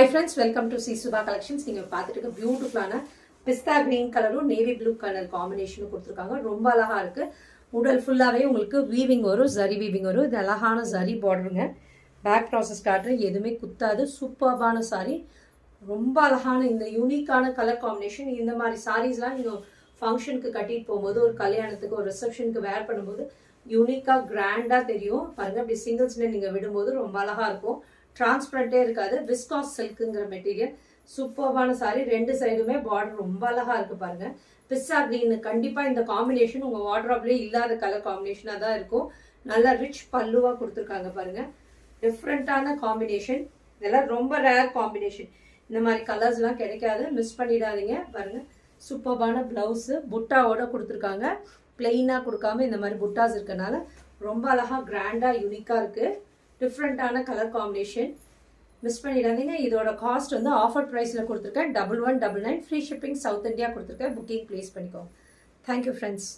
Hi friends, welcome to C Subha Collections. நீங்க பார்த்துட்டு இருக்க பியூட்டிஃபுல்லான பிஸ்தா கிரீன் கலரும் நேவி ப்ளூ கலர் காம்பினேஷனும் கொடுத்துருக்காங்க. ரொம்ப அழகா இருக்கு. உடல் ஃபுல்லாவே உங்களுக்கு வீவிங் வரும், ஜரி வீவிங் வரும். இது அழகான ஜரி பார்டருங்க. பேக் ப்ராசஸ் காட்டுறேன், எதுவுமே குத்தாது. சூப்பர்பான சாரி, ரொம்ப அழகான இந்த யூனிக்கான கலர் காம்பினேஷன். இந்த மாதிரி சாரீஸ்லாம் நீங்கள் ஃபங்க்ஷனுக்கு கட்டிட்டு போகும்போது, ஒரு கல்யாணத்துக்கு ஒரு ரிசப்ஷனுக்கு வேர் பண்ணும்போது யூனிக்காக கிராண்டாக தெரியும். பாருங்க, அப்படி சிங்கிள்ஸ்ல நீங்கள் விடும்போது ரொம்ப அழகா இருக்கும். டிரான்ஸ்பரண்டே இருக்காது. விஸ்காஸ் சில்க்குங்கிற மெட்டீரியல். சூப்பர்பான சாரி, ரெண்டு சைடுமே பார்டர் ரொம்ப அழகா இருக்கு. பாருங்க, பிஸ்தா கிரீன் கண்டிப்பா இந்த காம்பினேஷன் உங்க வார்ட்ரோப்லயே இல்லாத கலர் காம்பினேஷனா தான் இருக்கும். நல்லா ரிச் பல்லுவா கொடுத்துருக்காங்க. பாருங்க, டிஃப்ரெண்டான காம்பினேஷன். இதெல்லாம் ரொம்ப ரேர் காம்பினேஷன். இந்த மாதிரி கலர்ஸ் எல்லாம் கிடைக்காது, மிஸ் பண்ணிடாதீங்க. பாருங்க, சூப்பர்பான பிளவுஸ் புட்டாவோட கொடுத்துருக்காங்க. பிளெயினா கொடுக்காம இந்த மாதிரி புட்டாஸ் இருக்கனால ரொம்ப அழகா கிராண்டா யூனிக்கா இருக்கு. டிஃப்ரெண்டான கலர் காம்பினேஷன், மிஸ் பண்ணிடாதீங்க. இதோட காஸ்ட் வந்து ஆஃபர் ப்ரைஸில் கொடுத்துருக்கேன். 1199. ஃப்ரீ ஷிப்பிங் சவுத் இந்தியா கொடுத்துருக்கேன். புக்கிங் ப்ளேஸ் பண்ணிக்கோங்க. Thank you friends.